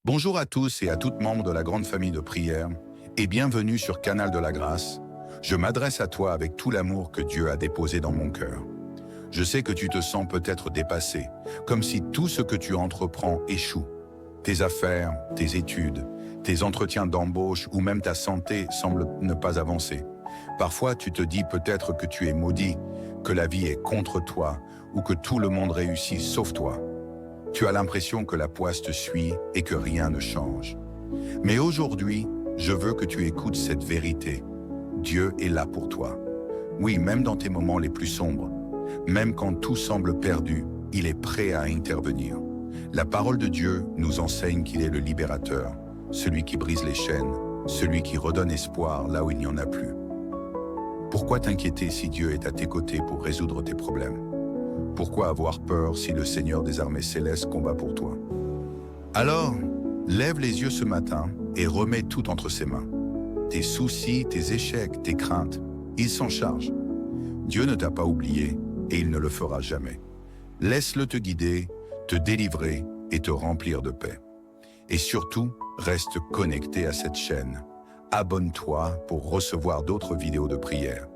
Bonjour à tous et à toutes membres de la grande famille de prière et bienvenue sur Canal de la Grâce. Je m'adresse à toi avec tout l'amour que Dieu a déposé dans mon cœur. Je sais que tu te sens peut-être dépassé, comme si tout ce que tu entreprends échoue. Tes affaires, tes études, tes entretiens d'embauche ou même ta santé semblent ne pas avancer. Parfois, tu te dis peut-être que tu es maudit, que la vie est contre toi ou que tout le monde réussit sauf toi. Tu as l'impression que la poisse te suit et que rien ne change. Mais aujourd'hui, je veux que tu écoutes cette vérité. Dieu est là pour toi. Oui, même dans tes moments les plus sombres, même quand tout semble perdu, il est prêt à intervenir. La parole de Dieu nous enseigne qu'il est le libérateur, celui qui brise les chaînes, celui qui redonne espoir là où il n'y en a plus. Pourquoi t'inquiéter si Dieu est à tes côtés pour résoudre tes problèmes? Pourquoi avoir peur si le Seigneur des armées célestes combat pour toi? Alors, lève les yeux ce matin et remets tout entre ses mains. Tes soucis, tes échecs, tes craintes, il s'en charge. Dieu ne t'a pas oublié et il ne le fera jamais. Laisse-le te guider, te délivrer et te remplir de paix. Et surtout, reste connecté à cette chaîne. Abonne-toi pour recevoir d'autres vidéos de prière.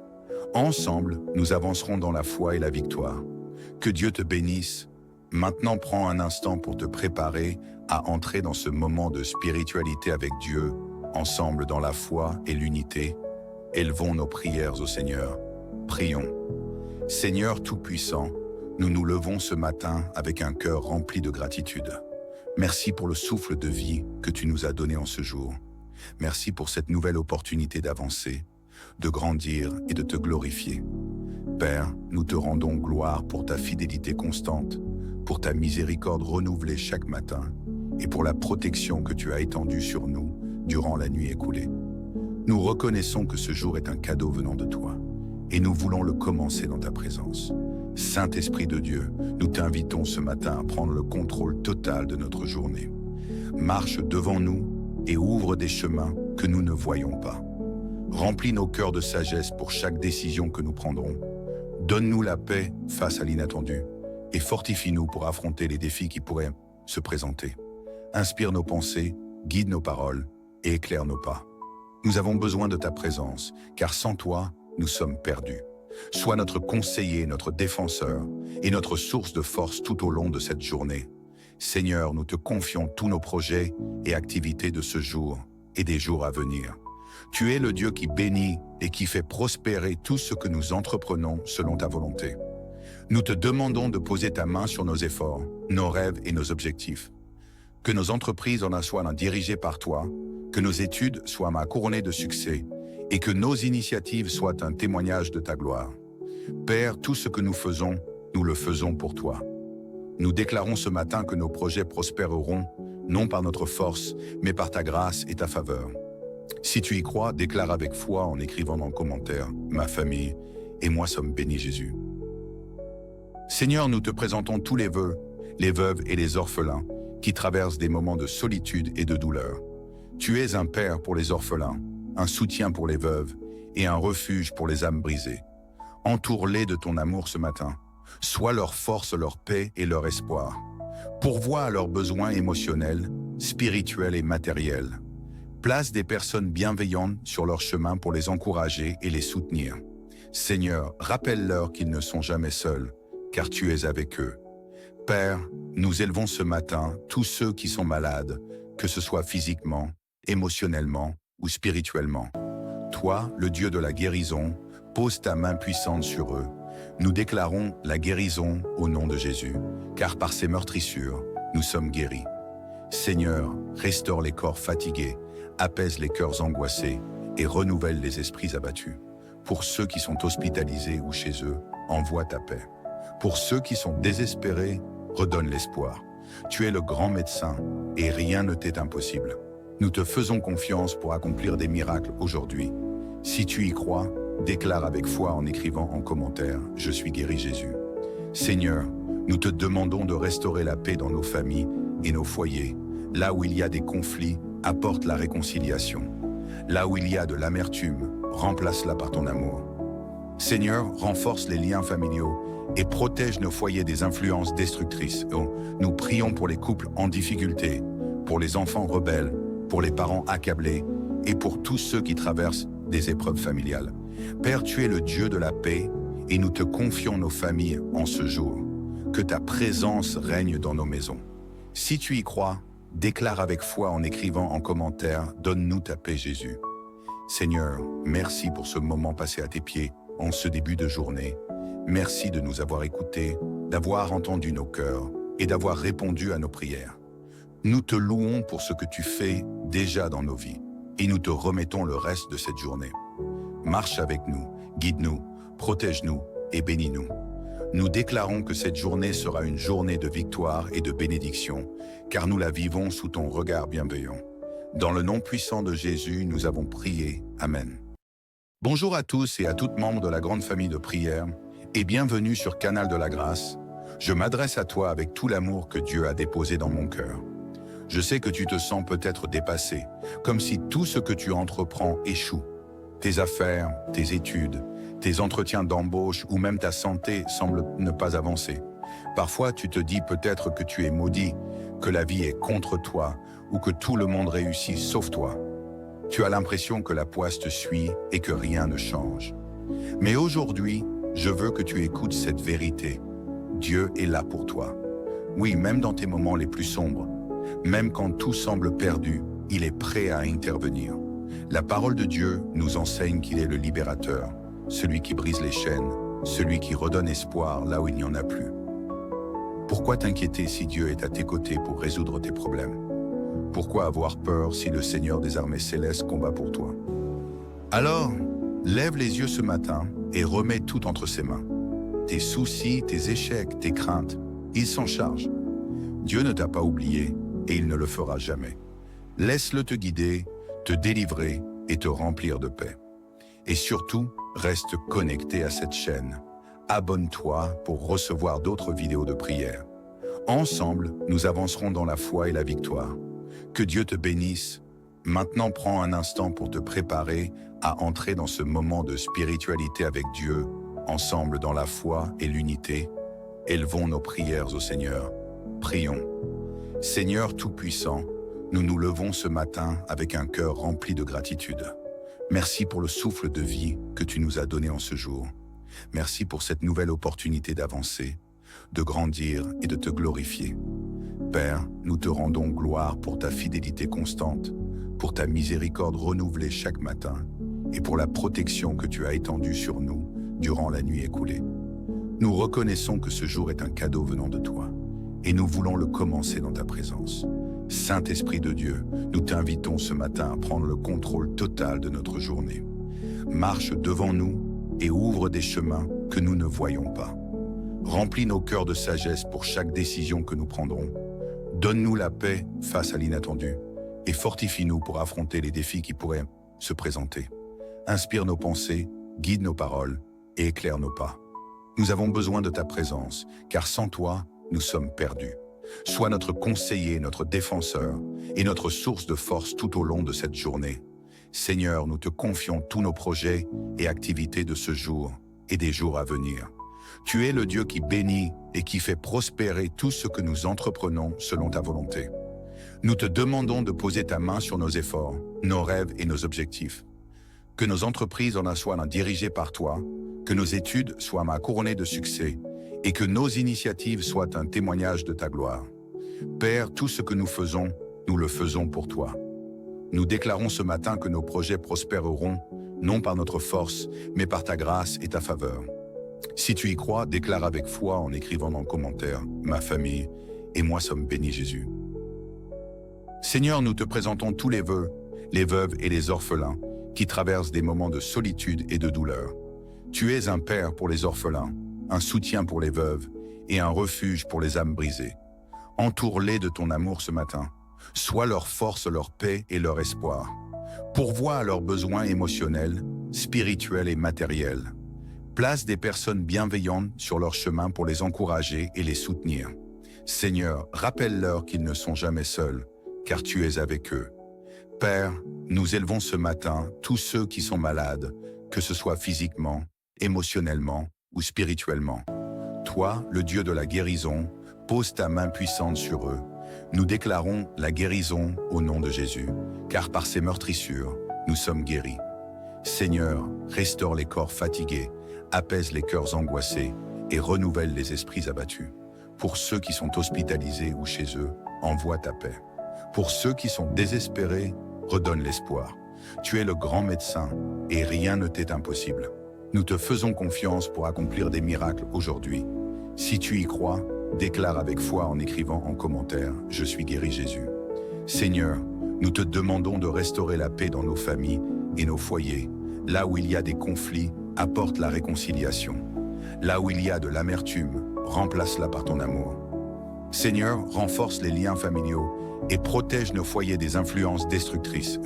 Ensemble, nous avancerons dans la foi et la victoire. Que Dieu te bénisse. Maintenant, prends un instant pour te préparer à entrer dans ce moment de spiritualité avec Dieu, ensemble dans la foi et l'unité. Élevons nos prières au Seigneur. Prions. Seigneur Tout-Puissant, nous nous levons ce matin avec un cœur rempli de gratitude. Merci pour le souffle de vie que tu nous as donné en ce jour. Merci pour cette nouvelle opportunité d'avancer, de grandir et de te glorifier. Père, nous te rendons gloire pour ta fidélité constante, pour ta miséricorde renouvelée chaque matin et pour la protection que tu as étendue sur nous durant la nuit écoulée. Nous reconnaissons que ce jour est un cadeau venant de toi et nous voulons le commencer dans ta présence. Saint-Esprit de Dieu, nous t'invitons ce matin à prendre le contrôle total de notre journée. Marche devant nous et ouvre des chemins que nous ne voyons pas. Remplis nos cœurs de sagesse pour chaque décision que nous prendrons. Donne-nous la paix face à l'inattendu et fortifie-nous pour affronter les défis qui pourraient se présenter. Inspire nos pensées, guide nos paroles et éclaire nos pas. Nous avons besoin de ta présence, car sans toi, nous sommes perdus. Sois notre conseiller, notre défenseur et notre source de force tout au long de cette journée. Seigneur, nous te confions tous nos projets et activités de ce jour et des jours à venir. Tu es le Dieu qui bénit et qui fait prospérer tout ce que nous entreprenons selon ta volonté. Nous te demandons de poser ta main sur nos efforts, nos rêves et nos objectifs. Que nos entreprises en soient dirigées par toi, que nos études soient couronnées de succès et que nos initiatives soient un témoignage de ta gloire. Père, tout ce que nous faisons, nous le faisons pour toi. Nous déclarons ce matin que nos projets prospéreront, non par notre force, mais par ta grâce et ta faveur. Si tu y crois, déclare avec foi en écrivant dans le commentaire « Ma famille et moi sommes bénis Jésus ». Seigneur, nous te présentons tous les vœux, les veuves et les orphelins qui traversent des moments de solitude et de douleur. Tu es un père pour les orphelins, un soutien pour les veuves et un refuge pour les âmes brisées. Entoure-les de ton amour ce matin. Sois leur force, leur paix et leur espoir. Pourvois à leurs besoins émotionnels, spirituels et matériels. Place des personnes bienveillantes sur leur chemin pour les encourager et les soutenir. Seigneur, rappelle-leur qu'ils ne sont jamais seuls, car tu es avec eux. Père, nous élevons ce matin tous ceux qui sont malades, que ce soit physiquement, émotionnellement ou spirituellement. Toi, le Dieu de la guérison, pose ta main puissante sur eux. Nous déclarons la guérison au nom de Jésus, car par ses meurtrissures, nous sommes guéris. Seigneur, restaure les corps fatigués, apaise les cœurs angoissés et renouvelle les esprits abattus. Pour ceux qui sont hospitalisés ou chez eux, envoie ta paix. Pour ceux qui sont désespérés, redonne l'espoir. Tu es le grand médecin et rien ne t'est impossible. Nous te faisons confiance pour accomplir des miracles aujourd'hui. Si tu y crois, déclare avec foi en écrivant en commentaire « Je suis guéri Jésus ». Seigneur, nous te demandons de restaurer la paix dans nos familles et nos foyers. Là où il y a des conflits, apporte la réconciliation. Là où il y a de l'amertume, remplace-la par ton amour. Seigneur, renforce les liens familiaux et protège nos foyers des influences destructrices. Nous prions pour les couples en difficulté, pour les enfants rebelles, pour les parents accablés et pour tous ceux qui traversent des épreuves familiales. Père, tu es le Dieu de la paix et nous te confions nos familles en ce jour. Que ta présence règne dans nos maisons. Si tu y crois, déclare avec foi en écrivant en commentaire « Donne-nous ta paix, Jésus ». Seigneur, merci pour ce moment passé à tes pieds en ce début de journée. Merci de nous avoir écoutés, d'avoir entendu nos cœurs et d'avoir répondu à nos prières. Nous te louons pour ce que tu fais déjà dans nos vies et nous te remettons le reste de cette journée. Marche avec nous, guide-nous, protège-nous et bénis-nous. Nous déclarons que cette journée sera une journée de victoire et de bénédiction, car nous la vivons sous ton regard bienveillant. Dans le nom puissant de Jésus, nous avons prié. Amen. Bonjour à tous et à toutes membres de la grande famille de prière, et bienvenue sur Canal de la Grâce. Je m'adresse à toi avec tout l'amour que Dieu a déposé dans mon cœur. Je sais que tu te sens peut-être dépassé, comme si tout ce que tu entreprends échoue. Tes affaires, tes études, tes entretiens d'embauche ou même ta santé semblent ne pas avancer. Parfois, tu te dis peut-être que tu es maudit, que la vie est contre toi ou que tout le monde réussit sauf toi. Tu as l'impression que la poisse te suit et que rien ne change. Mais aujourd'hui, je veux que tu écoutes cette vérité. Dieu est là pour toi. Oui, même dans tes moments les plus sombres, même quand tout semble perdu, il est prêt à intervenir. La parole de Dieu nous enseigne qu'il est le libérateur, celui qui brise les chaînes, celui qui redonne espoir là où il n'y en a plus. Pourquoi t'inquiéter si Dieu est à tes côtés pour résoudre tes problèmes? Pourquoi avoir peur si le Seigneur des armées célestes combat pour toi? Alors, lève les yeux ce matin et remets tout entre ses mains. Tes soucis, tes échecs, tes craintes, il s'en charge. Dieu ne t'a pas oublié et il ne le fera jamais. Laisse-le te guider, te délivrer et te remplir de paix. Et surtout, reste connecté à cette chaîne. Abonne-toi pour recevoir d'autres vidéos de prière. Ensemble, nous avancerons dans la foi et la victoire. Que Dieu te bénisse. Maintenant, prends un instant pour te préparer à entrer dans ce moment de spiritualité avec Dieu, ensemble dans la foi et l'unité. Élevons nos prières au Seigneur. Prions. Seigneur Tout-Puissant, nous nous levons ce matin avec un cœur rempli de gratitude. Merci pour le souffle de vie que tu nous as donné en ce jour. Merci pour cette nouvelle opportunité d'avancer, de grandir et de te glorifier. Père, nous te rendons gloire pour ta fidélité constante, pour ta miséricorde renouvelée chaque matin et pour la protection que tu as étendue sur nous durant la nuit écoulée. Nous reconnaissons que ce jour est un cadeau venant de toi et nous voulons le commencer dans ta présence. Saint-Esprit de Dieu, nous t'invitons ce matin à prendre le contrôle total de notre journée. Marche devant nous et ouvre des chemins que nous ne voyons pas. Remplis nos cœurs de sagesse pour chaque décision que nous prendrons. Donne-nous la paix face à l'inattendu et fortifie-nous pour affronter les défis qui pourraient se présenter. Inspire nos pensées, guide nos paroles et éclaire nos pas. Nous avons besoin de ta présence, car sans toi, nous sommes perdus. Sois notre conseiller, notre défenseur et notre source de force tout au long de cette journée. Seigneur, nous te confions tous nos projets et activités de ce jour et des jours à venir. Tu es le Dieu qui bénit et qui fait prospérer tout ce que nous entreprenons selon ta volonté. Nous te demandons de poser ta main sur nos efforts, nos rêves et nos objectifs. Que nos entreprises en soient dirigées par toi, que nos études soient couronnées de succès et que nos initiatives soient un témoignage de ta gloire. Père, tout ce que nous faisons, nous le faisons pour toi. Nous déclarons ce matin que nos projets prospéreront, non par notre force, mais par ta grâce et ta faveur. Si tu y crois, déclare avec foi en écrivant dans le commentaire « Ma famille et moi sommes bénis Jésus ». Seigneur, nous te présentons tous les vœux, les veuves et les orphelins qui traversent des moments de solitude et de douleur. Tu es un père pour les orphelins, un soutien pour les veuves et un refuge pour les âmes brisées. Entoure-les de ton amour ce matin. Sois leur force, leur paix et leur espoir. Pourvois à leurs besoins émotionnels, spirituels et matériels. Place des personnes bienveillantes sur leur chemin pour les encourager et les soutenir. Seigneur, rappelle-leur qu'ils ne sont jamais seuls, car tu es avec eux. Père, nous élevons ce matin tous ceux qui sont malades, que ce soit physiquement, émotionnellement ou spirituellement. Toi, le Dieu de la guérison, pose ta main puissante sur eux. Nous déclarons la guérison au nom de Jésus, car par ses meurtrissures, nous sommes guéris. Seigneur, restaure les corps fatigués, apaise les cœurs angoissés et renouvelle les esprits abattus. Pour ceux qui sont hospitalisés ou chez eux, envoie ta paix. Pour ceux qui sont désespérés, redonne l'espoir. Tu es le grand médecin et rien ne t'est impossible. Nous te faisons confiance pour accomplir des miracles aujourd'hui. Si tu y crois, déclare avec foi en écrivant en commentaire « Je suis guéri Jésus ». Seigneur, nous te demandons de restaurer la paix dans nos familles et nos foyers. Là où il y a des conflits, apporte la réconciliation. Là où il y a de l'amertume, remplace-la par ton amour. Seigneur, renforce les liens familiaux et protège nos foyers des influences destructrices.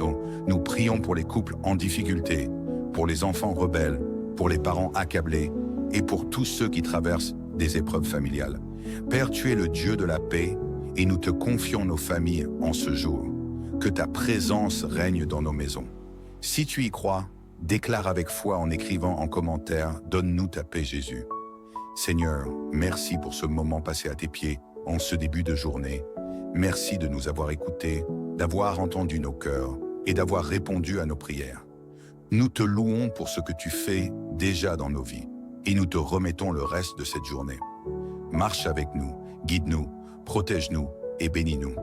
Nous prions pour les couples en difficulté, pour les enfants rebelles, pour les parents accablés et pour tous ceux qui traversent des épreuves familiales. Père, tu es le Dieu de la paix et nous te confions nos familles en ce jour. Que ta présence règne dans nos maisons. Si tu y crois, déclare avec foi en écrivant en commentaire « Donne-nous ta paix Jésus ». Seigneur, merci pour ce moment passé à tes pieds en ce début de journée. Merci de nous avoir écoutés, d'avoir entendu nos cœurs et d'avoir répondu à nos prières. Nous te louons pour ce que tu fais déjà dans nos vies et nous te remettons le reste de cette journée. Marche avec nous, guide-nous, protège-nous et bénis-nous.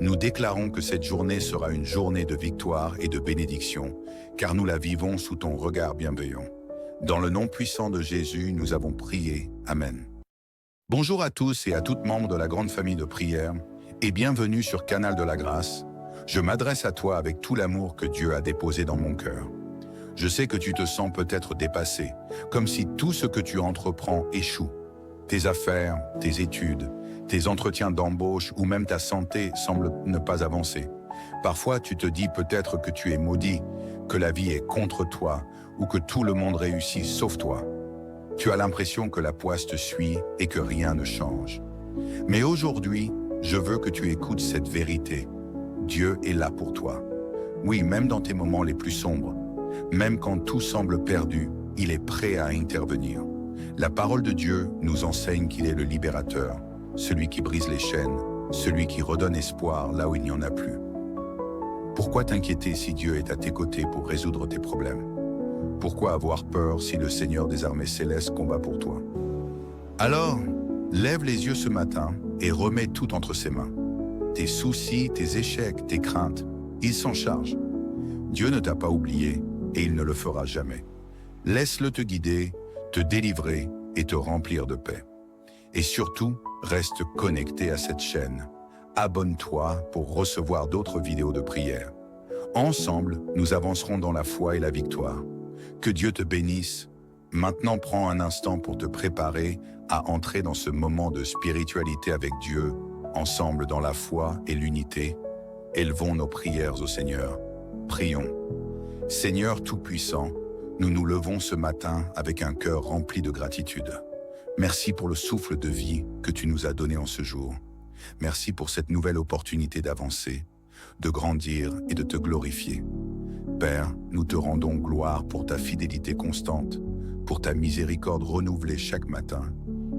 Nous déclarons que cette journée sera une journée de victoire et de bénédiction, car nous la vivons sous ton regard bienveillant. Dans le nom puissant de Jésus, nous avons prié. Amen. Bonjour à tous et à toutes membres de la grande famille de prière, et bienvenue sur Canal de la Grâce. Je m'adresse à toi avec tout l'amour que Dieu a déposé dans mon cœur. Je sais que tu te sens peut-être dépassé, comme si tout ce que tu entreprends échoue. Tes affaires, tes études, tes entretiens d'embauche ou même ta santé semblent ne pas avancer. Parfois, tu te dis peut-être que tu es maudit, que la vie est contre toi ou que tout le monde réussit sauf toi. Tu as l'impression que la poisse te suit et que rien ne change. Mais aujourd'hui, je veux que tu écoutes cette vérité. Dieu est là pour toi. Oui, même dans tes moments les plus sombres, même quand tout semble perdu, il est prêt à intervenir. La parole de Dieu nous enseigne qu'il est le libérateur, celui qui brise les chaînes, celui qui redonne espoir là où il n'y en a plus. Pourquoi t'inquiéter si Dieu est à tes côtés pour résoudre tes problèmes? Pourquoi avoir peur si le Seigneur des armées célestes combat pour toi? Alors, lève les yeux ce matin et remets tout entre ses mains. Tes soucis, tes échecs, tes craintes, il s'en charge. Dieu ne t'a pas oublié et il ne le fera jamais. Laisse-le te guider, te délivrer et te remplir de paix. Et surtout, reste connecté à cette chaîne. Abonne-toi pour recevoir d'autres vidéos de prière. Ensemble, nous avancerons dans la foi et la victoire. Que Dieu te bénisse. Maintenant, prends un instant pour te préparer à entrer dans ce moment de spiritualité avec Dieu, ensemble dans la foi et l'unité. Élevons nos prières au Seigneur. Prions. Seigneur Tout-Puissant, nous nous levons ce matin avec un cœur rempli de gratitude. Merci pour le souffle de vie que tu nous as donné en ce jour. Merci pour cette nouvelle opportunité d'avancer, de grandir et de te glorifier. Père, nous te rendons gloire pour ta fidélité constante, pour ta miséricorde renouvelée chaque matin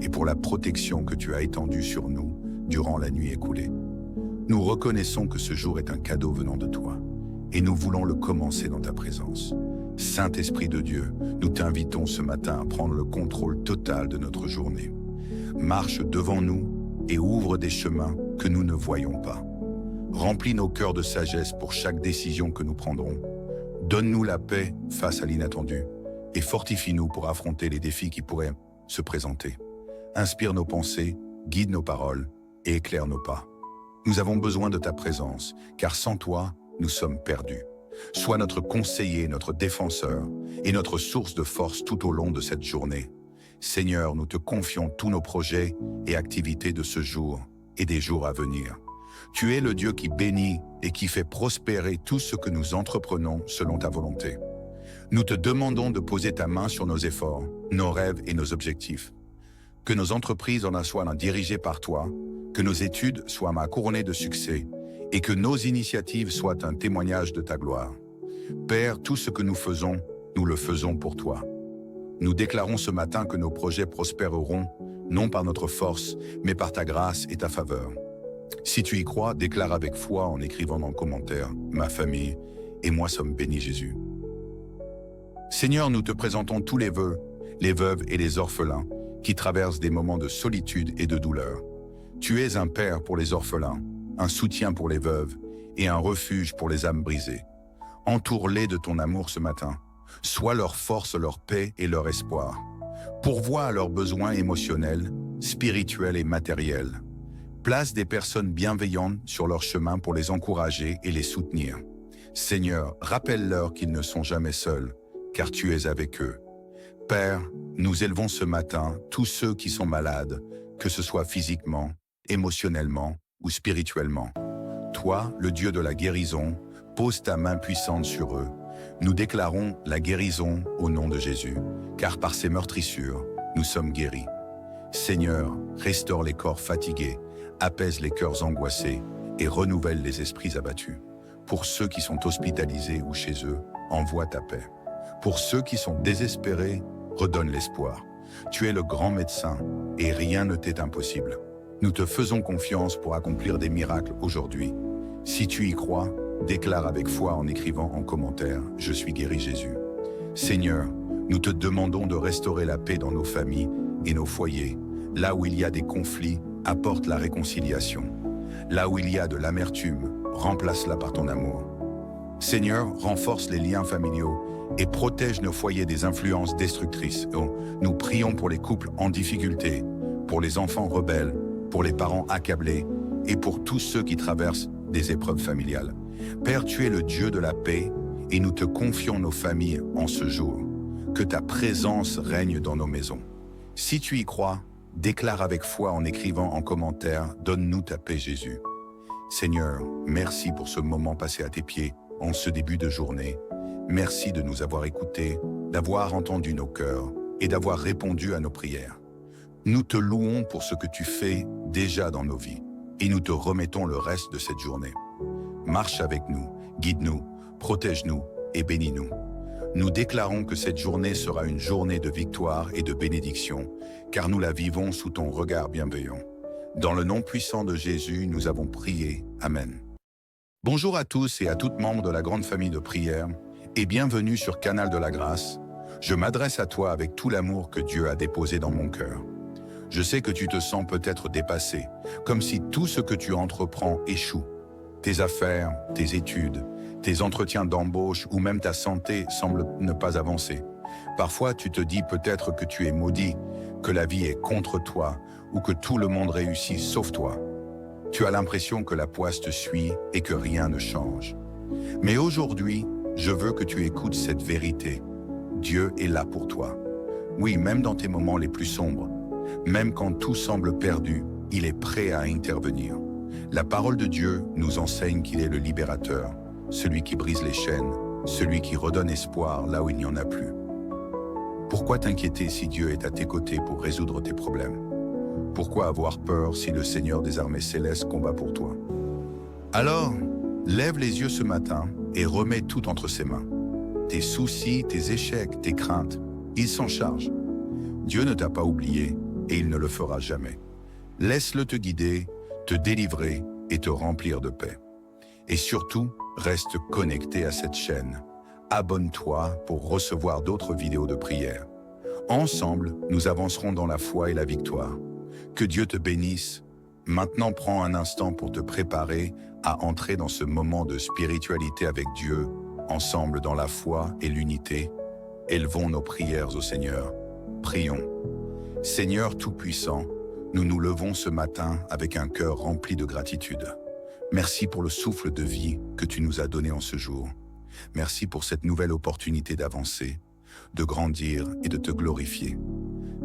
et pour la protection que tu as étendue sur nous durant la nuit écoulée. Nous reconnaissons que ce jour est un cadeau venant de toi et nous voulons le commencer dans ta présence. Saint-Esprit de Dieu, nous t'invitons ce matin à prendre le contrôle total de notre journée. Marche devant nous et ouvre des chemins que nous ne voyons pas. Remplis nos cœurs de sagesse pour chaque décision que nous prendrons. Donne-nous la paix face à l'inattendu et fortifie-nous pour affronter les défis qui pourraient se présenter. Inspire nos pensées, guide nos paroles et éclaire nos pas. Nous avons besoin de ta présence, car sans toi, nous sommes perdus. Sois notre conseiller, notre défenseur et notre source de force tout au long de cette journée. Seigneur, nous te confions tous nos projets et activités de ce jour et des jours à venir. Tu es le Dieu qui bénit et qui fait prospérer tout ce que nous entreprenons selon ta volonté. Nous te demandons de poser ta main sur nos efforts, nos rêves et nos objectifs. Que nos entreprises en soient dirigées par toi, que nos études soient couronnées de succès et que nos initiatives soient un témoignage de ta gloire. Père, tout ce que nous faisons, nous le faisons pour toi. Nous déclarons ce matin que nos projets prospéreront, non par notre force, mais par ta grâce et ta faveur. Si tu y crois, déclare avec foi en écrivant dans le commentaire « Ma famille et moi sommes bénis Jésus ». Seigneur, nous te présentons tous les vœux, les veuves et les orphelins qui traversent des moments de solitude et de douleur. Tu es un père pour les orphelins, un soutien pour les veuves et un refuge pour les âmes brisées. Entoure-les de ton amour ce matin. Sois leur force, leur paix et leur espoir. Pourvois à leurs besoins émotionnels, spirituels et matériels. Place des personnes bienveillantes sur leur chemin pour les encourager et les soutenir. Seigneur, rappelle-leur qu'ils ne sont jamais seuls, car tu es avec eux. Père, nous élevons ce matin tous ceux qui sont malades, que ce soit physiquement, émotionnellement ou spirituellement. Toi, le Dieu de la guérison, pose ta main puissante sur eux. Nous déclarons la guérison au nom de Jésus, car par ses meurtrissures, nous sommes guéris. Seigneur, restaure les corps fatigués, apaise les cœurs angoissés et renouvelle les esprits abattus. Pour ceux qui sont hospitalisés ou chez eux, envoie ta paix. Pour ceux qui sont désespérés, redonne l'espoir. Tu es le grand médecin et rien ne t'est impossible. Nous te faisons confiance pour accomplir des miracles aujourd'hui. Si tu y crois, déclare avec foi en écrivant en commentaire « Je suis guéri Jésus ». Seigneur, nous te demandons de restaurer la paix dans nos familles et nos foyers. Là où il y a des conflits, apporte la réconciliation. Là où il y a de l'amertume, remplace-la par ton amour. Seigneur, renforce les liens familiaux et protège nos foyers des influences destructrices. Nous prions pour les couples en difficulté, pour les enfants rebelles, pour les parents accablés et pour tous ceux qui traversent des épreuves familiales. Père, tu es le Dieu de la paix et nous te confions nos familles en ce jour. Que ta présence règne dans nos maisons. Si tu y crois, déclare avec foi en écrivant en commentaire « Donne-nous ta paix Jésus ». Seigneur, merci pour ce moment passé à tes pieds en ce début de journée. Merci de nous avoir écoutés, d'avoir entendu nos cœurs et d'avoir répondu à nos prières. Nous te louons pour ce que tu fais déjà dans nos vies et nous te remettons le reste de cette journée. Marche avec nous, guide-nous, protège-nous et bénis-nous. Nous déclarons que cette journée sera une journée de victoire et de bénédiction, car nous la vivons sous ton regard bienveillant. Dans le nom puissant de Jésus, nous avons prié. Amen. Bonjour à tous et à toutes membres de la grande famille de prière, et bienvenue sur Canal de la Grâce. Je m'adresse à toi avec tout l'amour que Dieu a déposé dans mon cœur. Je sais que tu te sens peut-être dépassé, comme si tout ce que tu entreprends échoue. Tes affaires, tes études, tes entretiens d'embauche ou même ta santé semblent ne pas avancer. Parfois, tu te dis peut-être que tu es maudit, que la vie est contre toi ou que tout le monde réussit sauf toi. Tu as l'impression que la poisse te suit et que rien ne change. Mais aujourd'hui, je veux que tu écoutes cette vérité. Dieu est là pour toi. Oui, même dans tes moments les plus sombres, même quand tout semble perdu, il est prêt à intervenir. La parole de Dieu nous enseigne qu'il est le libérateur, celui qui brise les chaînes, celui qui redonne espoir là où il n'y en a plus. Pourquoi t'inquiéter si Dieu est à tes côtés pour résoudre tes problèmes? Pourquoi avoir peur si le Seigneur des armées célestes combat pour toi? Alors, lève les yeux ce matin et remets tout entre ses mains. Tes soucis, tes échecs, tes craintes, il s'en charge. Dieu ne t'a pas oublié et il ne le fera jamais. Laisse-le te guider, te délivrer et te remplir de paix. Et surtout, reste connecté à cette chaîne. Abonne-toi pour recevoir d'autres vidéos de prière. Ensemble, nous avancerons dans la foi et la victoire. Que Dieu te bénisse. Maintenant, prends un instant pour te préparer à entrer dans ce moment de spiritualité avec Dieu, ensemble dans la foi et l'unité. Élevons nos prières au Seigneur. Prions. Seigneur Tout-Puissant, nous nous levons ce matin avec un cœur rempli de gratitude. Merci pour le souffle de vie que tu nous as donné en ce jour. Merci pour cette nouvelle opportunité d'avancer, de grandir et de te glorifier.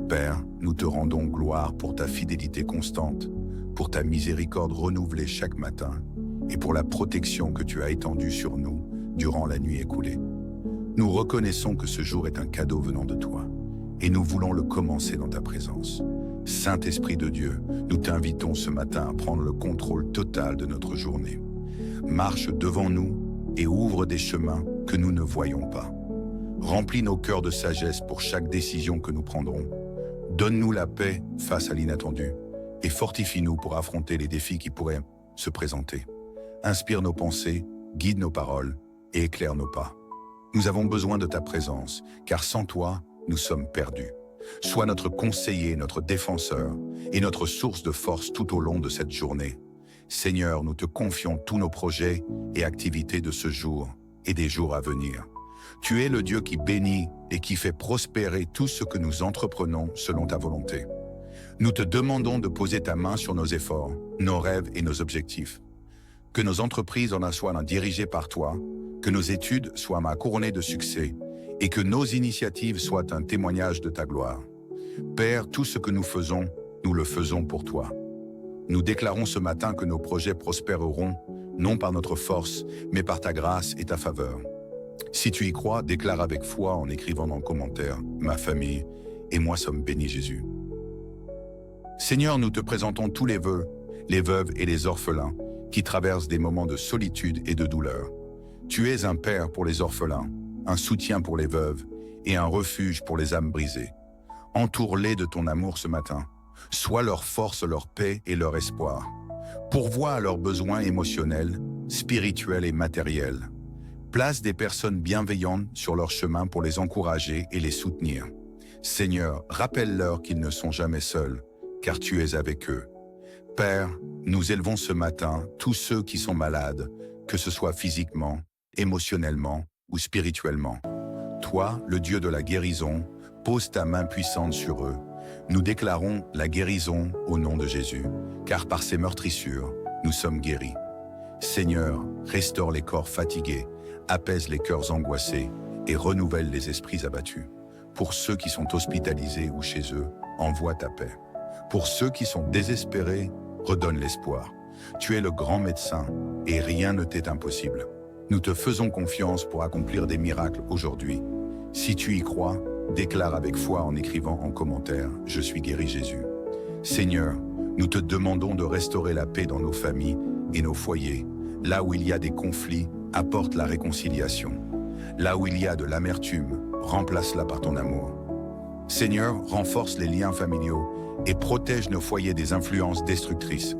Père, nous te rendons gloire pour ta fidélité constante, pour ta miséricorde renouvelée chaque matin et pour la protection que tu as étendue sur nous durant la nuit écoulée. Nous reconnaissons que ce jour est un cadeau venant de toi et nous voulons le commencer dans ta présence. Saint-Esprit de Dieu, nous t'invitons ce matin à prendre le contrôle total de notre journée. Marche devant nous et ouvre des chemins que nous ne voyons pas. Remplis nos cœurs de sagesse pour chaque décision que nous prendrons. Donne-nous la paix face à l'inattendu et fortifie-nous pour affronter les défis qui pourraient se présenter. Inspire nos pensées, guide nos paroles et éclaire nos pas. Nous avons besoin de ta présence, car sans toi, nous sommes perdus. Sois notre conseiller, notre défenseur et notre source de force tout au long de cette journée. Seigneur, nous te confions tous nos projets et activités de ce jour et des jours à venir. Tu es le Dieu qui bénit et qui fait prospérer tout ce que nous entreprenons selon ta volonté. Nous te demandons de poser ta main sur nos efforts, nos rêves et nos objectifs. Que nos entreprises en soient dirigées par toi, que nos études soient couronnées de succès et que nos initiatives soient un témoignage de ta gloire. Père, tout ce que nous faisons, nous le faisons pour toi. Nous déclarons ce matin que nos projets prospéreront, non par notre force, mais par ta grâce et ta faveur. Si tu y crois, déclare avec foi en écrivant dans le commentaire « Ma famille et moi sommes bénis Jésus ». Seigneur, nous te présentons tous les vœux, les veuves et les orphelins qui traversent des moments de solitude et de douleur. Tu es un père pour les orphelins, un soutien pour les veuves et un refuge pour les âmes brisées. Entoure-les de ton amour ce matin. Sois leur force, leur paix et leur espoir. Pourvois à leurs besoins émotionnels, spirituels et matériels. Place des personnes bienveillantes sur leur chemin pour les encourager et les soutenir. Seigneur, rappelle-leur qu'ils ne sont jamais seuls, car tu es avec eux. Père, nous élevons ce matin tous ceux qui sont malades, que ce soit physiquement, émotionnellement ou spirituellement. Toi, le Dieu de la guérison, pose ta main puissante sur eux. Nous déclarons la guérison au nom de Jésus, car par ses meurtrissures, nous sommes guéris. Seigneur, restaure les corps fatigués, apaise les cœurs angoissés et renouvelle les esprits abattus. Pour ceux qui sont hospitalisés ou chez eux, envoie ta paix. Pour ceux qui sont désespérés, redonne l'espoir. Tu es le grand médecin et rien ne t'est impossible. Nous te faisons confiance pour accomplir des miracles aujourd'hui. Si tu y crois, déclare avec foi en écrivant en commentaire « Je suis guéri Jésus ». Seigneur, nous te demandons de restaurer la paix dans nos familles et nos foyers. Là où il y a des conflits, apporte la réconciliation. Là où il y a de l'amertume, remplace-la par ton amour. Seigneur, renforce les liens familiaux et protège nos foyers des influences destructrices.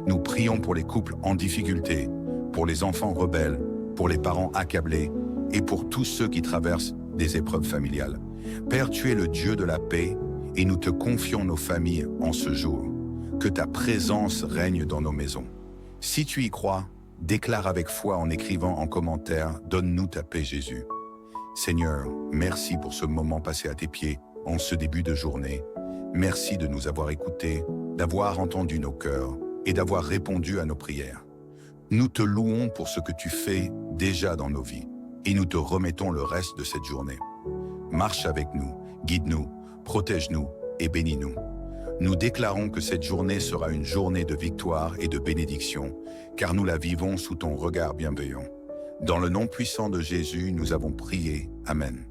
Nous prions pour les couples en difficulté, pour les enfants rebelles, pour les parents accablés et pour tous ceux qui traversent des épreuves familiales. Père, tu es le Dieu de la paix et nous te confions nos familles en ce jour. Que ta présence règne dans nos maisons. Si tu y crois, déclare avec foi en écrivant en commentaire « Donne-nous ta paix Jésus ». Seigneur, merci pour ce moment passé à tes pieds en ce début de journée. Merci de nous avoir écoutés, d'avoir entendu nos cœurs et d'avoir répondu à nos prières. Nous te louons pour ce que tu fais déjà dans nos vies et nous te remettons le reste de cette journée. Marche avec nous, guide-nous, protège-nous et bénis-nous. Nous déclarons que cette journée sera une journée de victoire et de bénédiction, car nous la vivons sous ton regard bienveillant. Dans le nom puissant de Jésus, nous avons prié. Amen.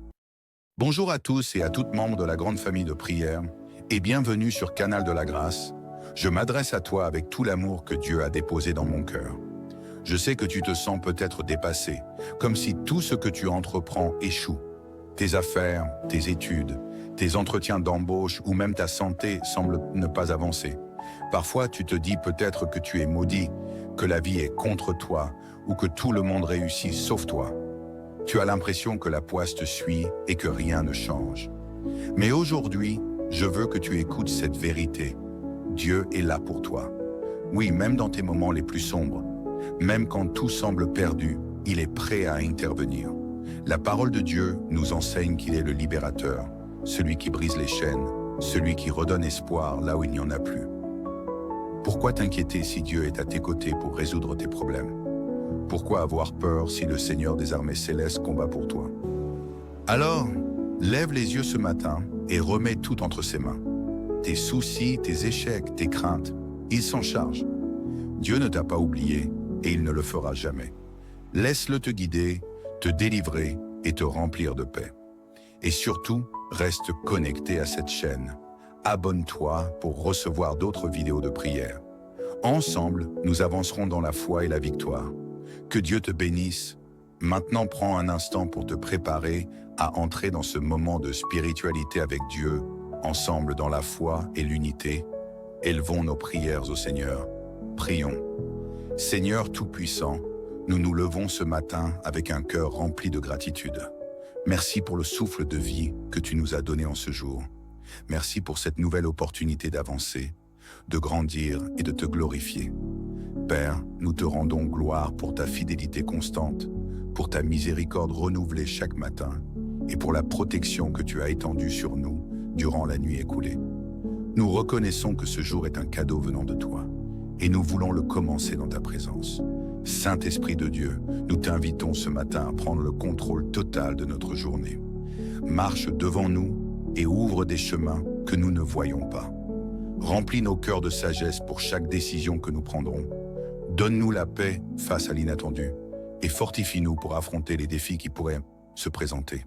Bonjour à tous et à toutes membres de la grande famille de prière, et bienvenue sur Canal de la Grâce. Je m'adresse à toi avec tout l'amour que Dieu a déposé dans mon cœur. Je sais que tu te sens peut-être dépassé, comme si tout ce que tu entreprends échoue. Tes affaires, tes études, tes entretiens d'embauche ou même ta santé semblent ne pas avancer. Parfois, tu te dis peut-être que tu es maudit, que la vie est contre toi ou que tout le monde réussit sauf toi. Tu as l'impression que la poisse te suit et que rien ne change. Mais aujourd'hui, je veux que tu écoutes cette vérité. Dieu est là pour toi. Oui, même dans tes moments les plus sombres, même quand tout semble perdu, il est prêt à intervenir. La parole de Dieu nous enseigne qu'il est le libérateur, celui qui brise les chaînes, celui qui redonne espoir là où il n'y en a plus. Pourquoi t'inquiéter si Dieu est à tes côtés pour résoudre tes problèmes? Pourquoi avoir peur si le Seigneur des armées célestes combat pour toi? Alors, lève les yeux ce matin et remets tout entre ses mains. Tes soucis, tes échecs, tes craintes, il s'en charge. Dieu ne t'a pas oublié et il ne le fera jamais. Laisse-le te guider, te délivrer et te remplir de paix. Et surtout, reste connecté à cette chaîne. Abonne-toi pour recevoir d'autres vidéos de prière. Ensemble, nous avancerons dans la foi et la victoire. Que Dieu te bénisse. Maintenant, prends un instant pour te préparer à entrer dans ce moment de spiritualité avec Dieu, ensemble dans la foi et l'unité. Élevons nos prières au Seigneur. Prions. Seigneur Tout-Puissant, nous nous levons ce matin avec un cœur rempli de gratitude. Merci pour le souffle de vie que tu nous as donné en ce jour. Merci pour cette nouvelle opportunité d'avancer, de grandir et de te glorifier. Père, nous te rendons gloire pour ta fidélité constante, pour ta miséricorde renouvelée chaque matin et pour la protection que tu as étendue sur nous durant la nuit écoulée. Nous reconnaissons que ce jour est un cadeau venant de toi et nous voulons le commencer dans ta présence. Saint-Esprit de Dieu, nous t'invitons ce matin à prendre le contrôle total de notre journée. Marche devant nous et ouvre des chemins que nous ne voyons pas. Remplis nos cœurs de sagesse pour chaque décision que nous prendrons. Donne-nous la paix face à l'inattendu et fortifie-nous pour affronter les défis qui pourraient se présenter.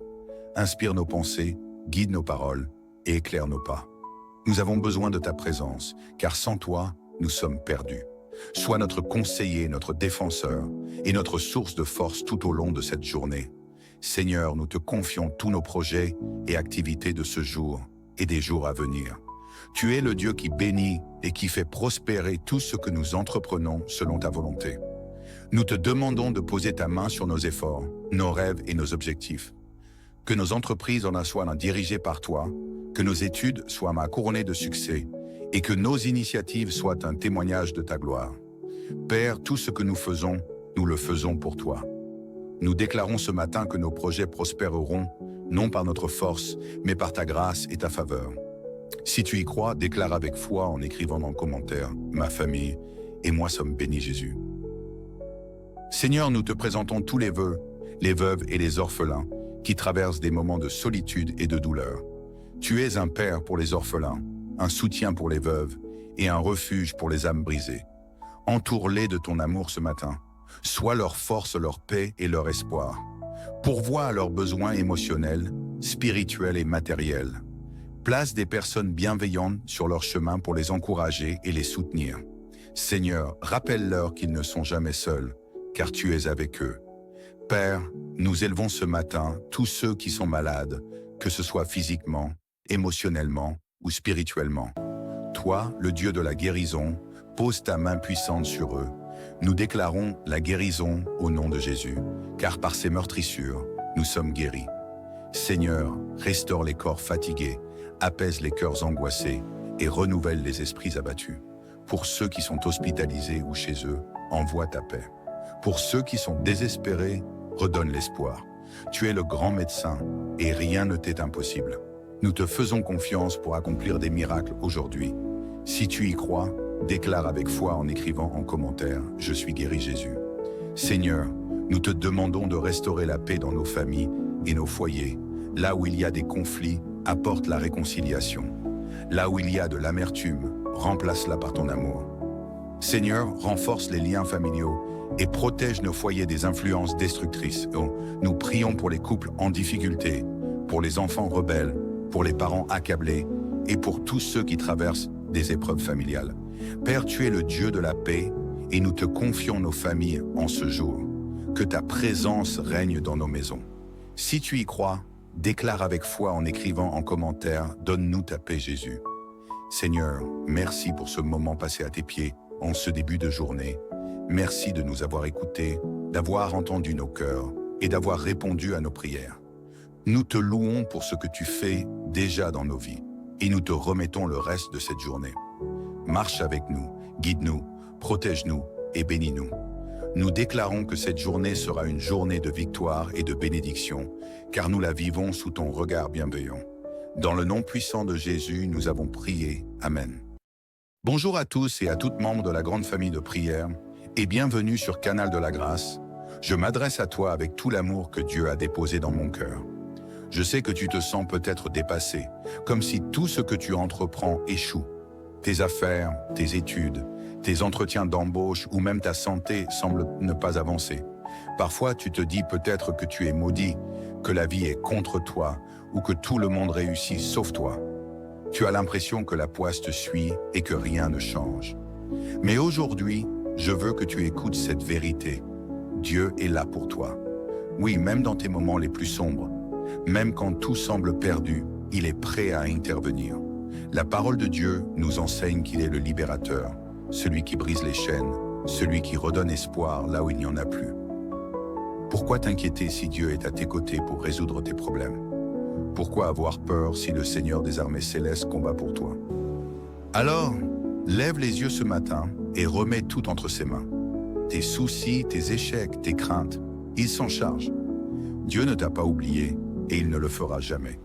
Inspire nos pensées, guide nos paroles et éclaire nos pas. Nous avons besoin de ta présence, car sans toi, nous sommes perdus. Sois notre conseiller, notre défenseur et notre source de force tout au long de cette journée. Seigneur, nous te confions tous nos projets et activités de ce jour et des jours à venir. Tu es le Dieu qui bénit et qui fait prospérer tout ce que nous entreprenons selon ta volonté. Nous te demandons de poser ta main sur nos efforts, nos rêves et nos objectifs. Que nos entreprises en soient dirigées par toi, que nos études soient couronnées de succès et que nos initiatives soient un témoignage de ta gloire. Père, tout ce que nous faisons, nous le faisons pour toi. Nous déclarons ce matin que nos projets prospéreront, non par notre force, mais par ta grâce et ta faveur. Si tu y crois, déclare avec foi en écrivant dans le commentaire « Ma famille et moi sommes bénis Jésus ». Seigneur, nous te présentons tous les vœux, les veuves et les orphelins qui traversent des moments de solitude et de douleur. Tu es un père pour les orphelins, un soutien pour les veuves et un refuge pour les âmes brisées. Entoure-les de ton amour ce matin. Sois leur force, leur paix et leur espoir. Pourvois à leurs besoins émotionnels, spirituels et matériels. Place des personnes bienveillantes sur leur chemin pour les encourager et les soutenir. Seigneur, rappelle-leur qu'ils ne sont jamais seuls, car tu es avec eux. Père, nous élevons ce matin tous ceux qui sont malades, que ce soit physiquement, émotionnellement ou spirituellement. Toi, le Dieu de la guérison, pose ta main puissante sur eux. Nous déclarons la guérison au nom de Jésus, car par ses meurtrissures, nous sommes guéris. Seigneur, restaure les corps fatigués, apaise les cœurs angoissés et renouvelle les esprits abattus. Pour ceux qui sont hospitalisés ou chez eux, envoie ta paix. Pour ceux qui sont désespérés, redonne l'espoir. Tu es le grand médecin et rien ne t'est impossible. Nous te faisons confiance pour accomplir des miracles aujourd'hui. Si tu y crois, déclare avec foi en écrivant en commentaire « Je suis guéri Jésus ». Seigneur, nous te demandons de restaurer la paix dans nos familles et nos foyers. Là où il y a des conflits, apporte la réconciliation. Là où il y a de l'amertume, remplace-la par ton amour. Seigneur, renforce les liens familiaux et protège nos foyers des influences destructrices. Nous prions pour les couples en difficulté, pour les enfants rebelles, pour les parents accablés et pour tous ceux qui traversent des épreuves familiales. Père, tu es le Dieu de la paix et nous te confions nos familles en ce jour. Que ta présence règne dans nos maisons. Si tu y crois, déclare avec foi en écrivant en commentaire « Donne-nous ta paix Jésus ». Seigneur, merci pour ce moment passé à tes pieds en ce début de journée. Merci de nous avoir écoutés, d'avoir entendu nos cœurs et d'avoir répondu à nos prières. Nous te louons pour ce que tu fais déjà dans nos vies et nous te remettons le reste de cette journée. Marche avec nous, guide-nous, protège-nous et bénis-nous. Nous déclarons que cette journée sera une journée de victoire et de bénédiction, car nous la vivons sous ton regard bienveillant. Dans le nom puissant de Jésus, nous avons prié. Amen. Bonjour à tous et à toutes membres de la grande famille de prière et bienvenue sur Canal de la Grâce. Je m'adresse à toi avec tout l'amour que Dieu a déposé dans mon cœur. Je sais que tu te sens peut-être dépassé, comme si tout ce que tu entreprends échoue. Tes affaires, tes études, tes entretiens d'embauche ou même ta santé semblent ne pas avancer. Parfois, tu te dis peut-être que tu es maudit, que la vie est contre toi ou que tout le monde réussit sauf toi. Tu as l'impression que la poisse te suit et que rien ne change. Mais aujourd'hui, je veux que tu écoutes cette vérité. Dieu est là pour toi. Oui, même dans tes moments les plus sombres, même quand tout semble perdu, il est prêt à intervenir. La parole de Dieu nous enseigne qu'il est le libérateur, celui qui brise les chaînes, celui qui redonne espoir là où il n'y en a plus. Pourquoi t'inquiéter si Dieu est à tes côtés pour résoudre tes problèmes? Pourquoi avoir peur si le Seigneur des armées célestes combat pour toi? Alors, lève les yeux ce matin et remets tout entre ses mains. Tes soucis, tes échecs, tes craintes, il s'en charge. Dieu ne t'a pas oublié et il ne le fera jamais.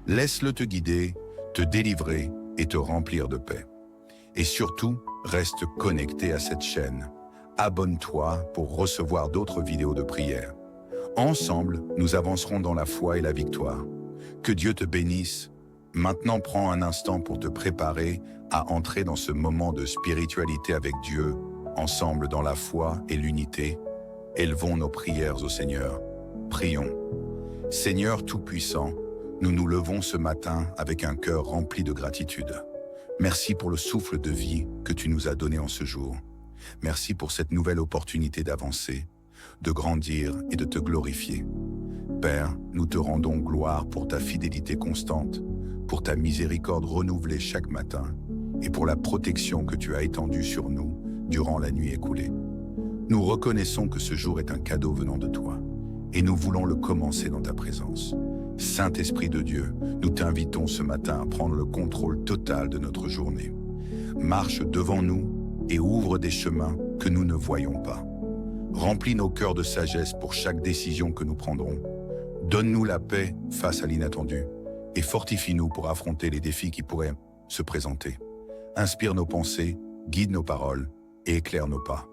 Laisse-le te guider, te délivrer et te remplir de paix. Et surtout, reste connecté à cette chaîne. Abonne-toi pour recevoir d'autres vidéos de prière. Ensemble, nous avancerons dans la foi et la victoire. Que Dieu te bénisse. Maintenant, prends un instant pour te préparer à entrer dans ce moment de spiritualité avec Dieu, ensemble dans la foi et l'unité. Élevons nos prières au Seigneur. Prions. Seigneur Tout-Puissant, nous nous levons ce matin avec un cœur rempli de gratitude. Merci pour le souffle de vie que tu nous as donné en ce jour. Merci pour cette nouvelle opportunité d'avancer, de grandir et de te glorifier. Père, nous te rendons gloire pour ta fidélité constante, pour ta miséricorde renouvelée chaque matin et pour la protection que tu as étendue sur nous durant la nuit écoulée. Nous reconnaissons que ce jour est un cadeau venant de toi et nous voulons le commencer dans ta présence. Saint-Esprit de Dieu, nous t'invitons ce matin à prendre le contrôle total de notre journée. Marche devant nous et ouvre des chemins que nous ne voyons pas. Remplis nos cœurs de sagesse pour chaque décision que nous prendrons. Donne-nous la paix face à l'inattendu et fortifie-nous pour affronter les défis qui pourraient se présenter. Inspire nos pensées, guide nos paroles et éclaire nos pas.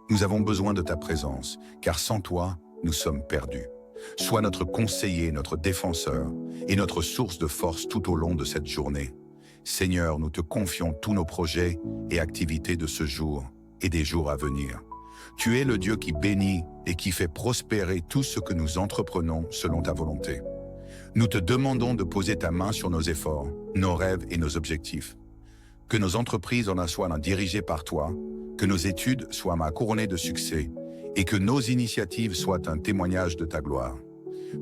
Nous avons besoin de ta présence, car sans toi, nous sommes perdus. Sois notre conseiller, notre défenseur et notre source de force tout au long de cette journée. Seigneur, nous te confions tous nos projets et activités de ce jour et des jours à venir. Tu es le Dieu qui bénit et qui fait prospérer tout ce que nous entreprenons selon ta volonté. Nous te demandons de poser ta main sur nos efforts, nos rêves et nos objectifs. Que nos entreprises en soient dirigées par toi, que nos études soient couronnées de succès et que nos initiatives soient un témoignage de ta gloire.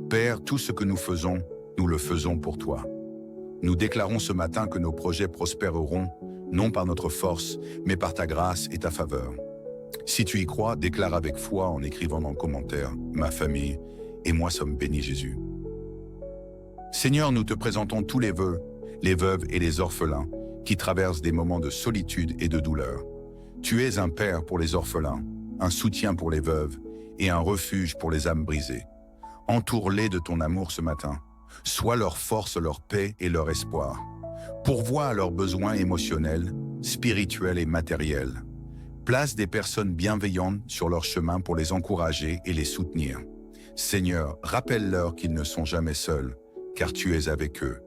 Père, tout ce que nous le faisons pour toi. Nous déclarons ce matin que nos projets prospéreront, non par notre force, mais par ta grâce et ta faveur. Si tu y crois, déclare avec foi en écrivant dans le commentaire « Ma famille et moi sommes bénis Jésus ». Seigneur, nous te présentons tous les vœux, les veuves et les orphelins qui traversent des moments de solitude et de douleur. Tu es un père pour les orphelins, un soutien pour les veuves et un refuge pour les âmes brisées. Entoure-les de ton amour ce matin. Sois leur force, leur paix et leur espoir. Pourvois à leurs besoins émotionnels, spirituels et matériels. Place des personnes bienveillantes sur leur chemin pour les encourager et les soutenir. Seigneur, rappelle-leur qu'ils ne sont jamais seuls, car tu es avec eux.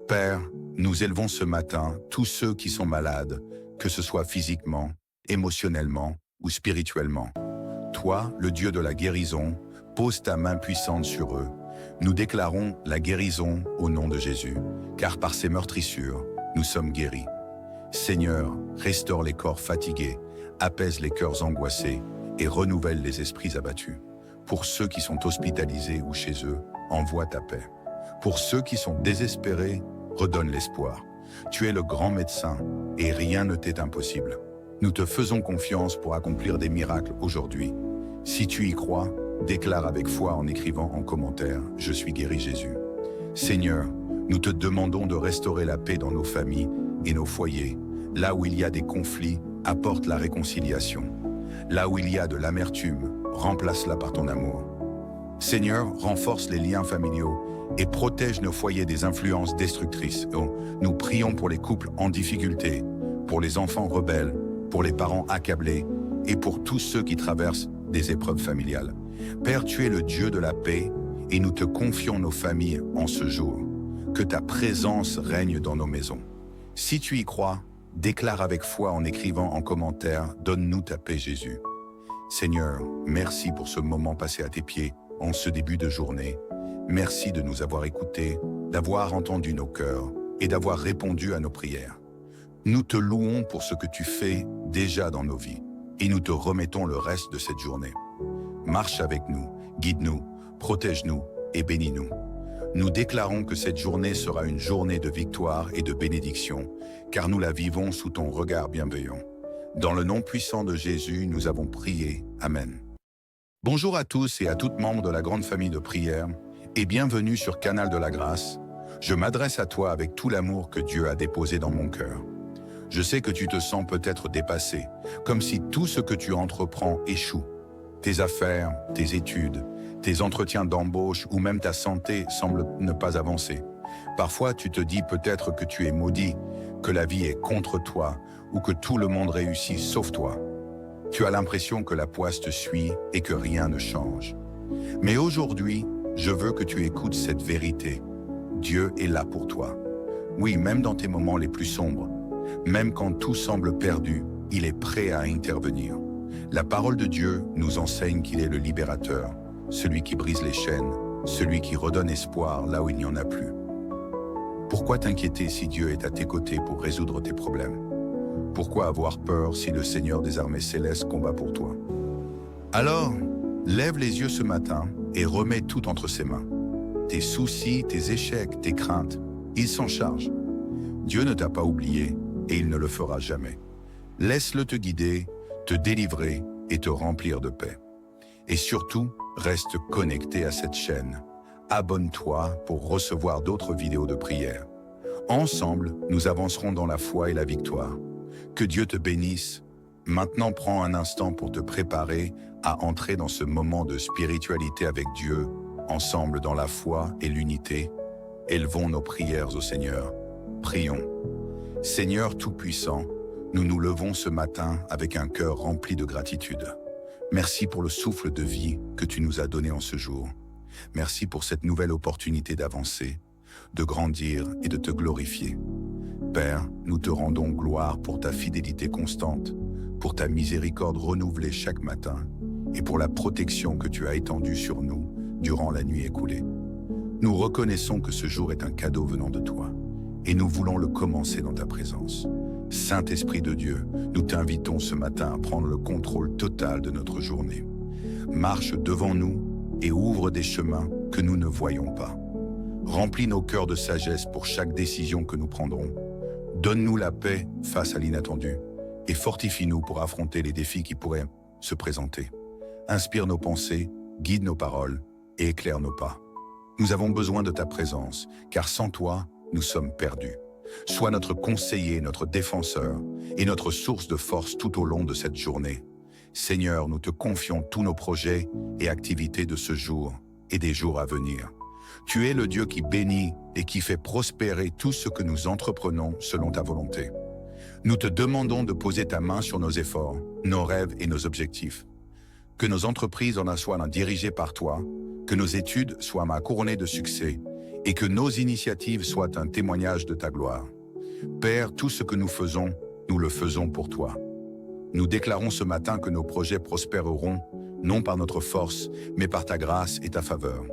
Père, nous élevons ce matin tous ceux qui sont malades, que ce soit physiquement, émotionnellement ou spirituellement. Toi, le Dieu de la guérison, pose ta main puissante sur eux. Nous déclarons la guérison au nom de Jésus, car par ses meurtrissures, nous sommes guéris. Seigneur, restaure les corps fatigués, apaise les cœurs angoissés et renouvelle les esprits abattus. Pour ceux qui sont hospitalisés ou chez eux, envoie ta paix. Pour ceux qui sont désespérés, redonne l'espoir. Tu es le grand médecin et rien ne t'est impossible. Nous te faisons confiance pour accomplir des miracles aujourd'hui. Si tu y crois, déclare avec foi en écrivant en commentaire « Je suis guéri Jésus ». Seigneur, nous te demandons de restaurer la paix dans nos familles et nos foyers. Là où il y a des conflits, apporte la réconciliation. Là où il y a de l'amertume, remplace-la par ton amour. Seigneur, renforce les liens familiaux et protège nos foyers des influences destructrices. Nous prions pour les couples en difficulté, pour les enfants rebelles, pour les parents accablés et pour tous ceux qui traversent des épreuves familiales. Père, tu es le Dieu de la paix et nous te confions nos familles en ce jour. Que ta présence règne dans nos maisons. Si tu y crois, déclare avec foi en écrivant en commentaire « Donne-nous ta paix Jésus ». Seigneur, merci pour ce moment passé à tes pieds en ce début de journée. Merci de nous avoir écoutés, d'avoir entendu nos cœurs et d'avoir répondu à nos prières. Nous te louons pour ce que tu fais déjà dans nos vies et nous te remettons le reste de cette journée. Marche avec nous, guide-nous, protège-nous et bénis-nous. Nous déclarons que cette journée sera une journée de victoire et de bénédiction, car nous la vivons sous ton regard bienveillant. Dans le nom puissant de Jésus, nous avons prié. Amen. Bonjour à tous et à toutes membres de la grande famille de prière et bienvenue sur Canal de la Grâce. Je m'adresse à toi avec tout l'amour que Dieu a déposé dans mon cœur. Je sais que tu te sens peut-être dépassé, comme si tout ce que tu entreprends échoue. Tes affaires, tes études, tes entretiens d'embauche ou même ta santé semblent ne pas avancer. Parfois, tu te dis peut-être que tu es maudit, que la vie est contre toi ou que tout le monde réussit sauf toi. Tu as l'impression que la poisse te suit et que rien ne change. Mais aujourd'hui, je veux que tu écoutes cette vérité. Dieu est là pour toi. Oui, même dans tes moments les plus sombres, même quand tout semble perdu, il est prêt à intervenir. La parole de Dieu nous enseigne qu'il est le libérateur, celui qui brise les chaînes, celui qui redonne espoir là où il n'y en a plus. Pourquoi t'inquiéter si Dieu est à tes côtés pour résoudre tes problèmes? Pourquoi avoir peur si le Seigneur des armées célestes combat pour toi? Alors, lève les yeux ce matin et remets tout entre ses mains. Tes soucis, tes échecs, tes craintes, il s'en charge. Dieu ne t'a pas oublié et il ne le fera jamais. Laisse-le te guider, te délivrer et te remplir de paix. Et surtout, reste connecté à cette chaîne. Abonne-toi pour recevoir d'autres vidéos de prière. Ensemble, nous avancerons dans la foi et la victoire. Que Dieu te bénisse. Maintenant, prends un instant pour te préparer à entrer dans ce moment de spiritualité avec Dieu, ensemble dans la foi et l'unité. Élevons nos prières au Seigneur. Prions. Seigneur Tout-Puissant, nous nous levons ce matin avec un cœur rempli de gratitude. Merci pour le souffle de vie que tu nous as donné en ce jour. Merci pour cette nouvelle opportunité d'avancer, de grandir et de te glorifier. Père, nous te rendons gloire pour ta fidélité constante, pour ta miséricorde renouvelée chaque matin et pour la protection que tu as étendue sur nous durant la nuit écoulée. Nous reconnaissons que ce jour est un cadeau venant de toi et nous voulons le commencer dans ta présence. Saint-Esprit de Dieu, nous t'invitons ce matin à prendre le contrôle total de notre journée. Marche devant nous et ouvre des chemins que nous ne voyons pas. Remplis nos cœurs de sagesse pour chaque décision que nous prendrons. Donne-nous la paix face à l'inattendu et fortifie-nous pour affronter les défis qui pourraient se présenter. Inspire nos pensées, guide nos paroles et éclaire nos pas. Nous avons besoin de ta présence, car sans toi, nous sommes perdus. Sois notre conseiller, notre défenseur et notre source de force tout au long de cette journée. Seigneur, nous te confions tous nos projets et activités de ce jour et des jours à venir. Tu es le Dieu qui bénit et qui fait prospérer tout ce que nous entreprenons selon ta volonté. Nous te demandons de poser ta main sur nos efforts, nos rêves et nos objectifs. Que nos entreprises en soient dirigées par toi, que nos études soient couronnées de succès et que nos initiatives soient un témoignage de ta gloire. Père, tout ce que nous faisons, nous le faisons pour toi. Nous déclarons ce matin que nos projets prospéreront, non par notre force, mais par ta grâce et ta faveur.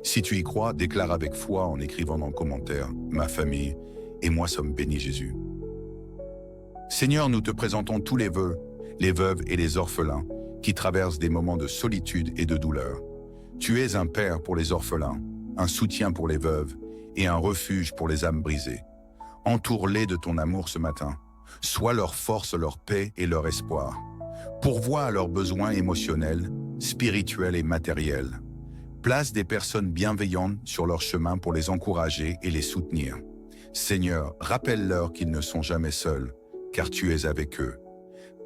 Si tu y crois, déclare avec foi en écrivant dans le commentaire « Ma famille et moi sommes bénis Jésus ». Seigneur, nous te présentons tous les veuves et les orphelins qui traversent des moments de solitude et de douleur. Tu es un père pour les orphelins, un soutien pour les veuves et un refuge pour les âmes brisées. Entoure-les de ton amour ce matin. Sois leur force, leur paix et leur espoir. Pourvois à leurs besoins émotionnels, spirituels et matériels. Place des personnes bienveillantes sur leur chemin pour les encourager et les soutenir. Seigneur, rappelle-leur qu'ils ne sont jamais seuls, car tu es avec eux.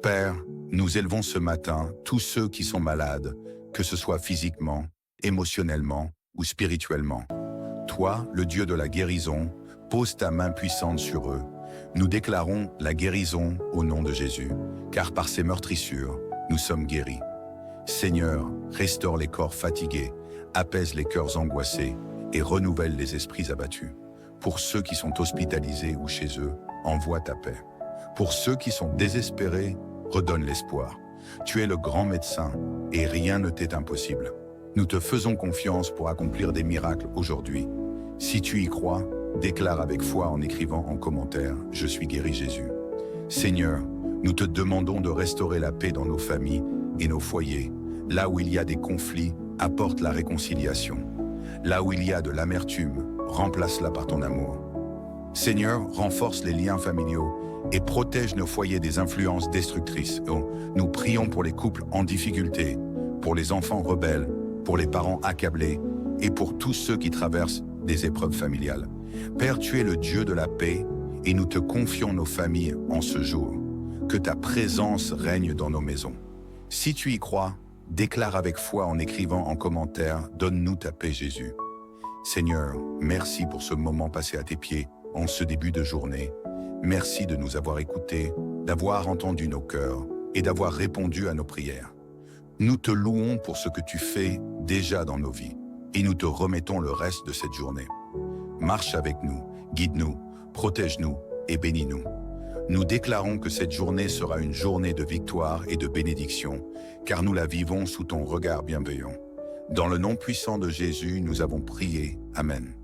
Père, nous élevons ce matin tous ceux qui sont malades, que ce soit physiquement, émotionnellement ou spirituellement. Toi, le Dieu de la guérison, pose ta main puissante sur eux. Nous déclarons la guérison au nom de Jésus, car par ses meurtrissures, nous sommes guéris. Seigneur, restaure les corps fatigués, apaise les cœurs angoissés et renouvelle les esprits abattus. Pour ceux qui sont hospitalisés ou chez eux, envoie ta paix. Pour ceux qui sont désespérés, redonne l'espoir. Tu es le grand médecin et rien ne t'est impossible. Nous te faisons confiance pour accomplir des miracles aujourd'hui. Si tu y crois, déclare avec foi en écrivant en commentaire « Je suis guéri Jésus ». Seigneur, nous te demandons de restaurer la paix dans nos familles et nos foyers. Là où il y a des conflits, apporte la réconciliation. Là où il y a de l'amertume, remplace-la par ton amour. Seigneur, renforce les liens familiaux et protège nos foyers des influences destructrices. Oh, nous prions pour les couples en difficulté, pour les enfants rebelles, pour les parents accablés et pour tous ceux qui traversent des épreuves familiales. Père, tu es le Dieu de la paix et nous te confions nos familles en ce jour. Que ta présence règne dans nos maisons. Si tu y crois, déclare avec foi en écrivant en commentaire « Donne-nous ta paix, Jésus ». Seigneur, merci pour ce moment passé à tes pieds en ce début de journée. Merci de nous avoir écoutés, d'avoir entendu nos cœurs et d'avoir répondu à nos prières. Nous te louons pour ce que tu fais déjà dans nos vies et nous te remettons le reste de cette journée. Marche avec nous, guide-nous, protège-nous et bénis-nous. Nous déclarons que cette journée sera une journée de victoire et de bénédiction, car nous la vivons sous ton regard bienveillant. Dans le nom puissant de Jésus, nous avons prié. Amen.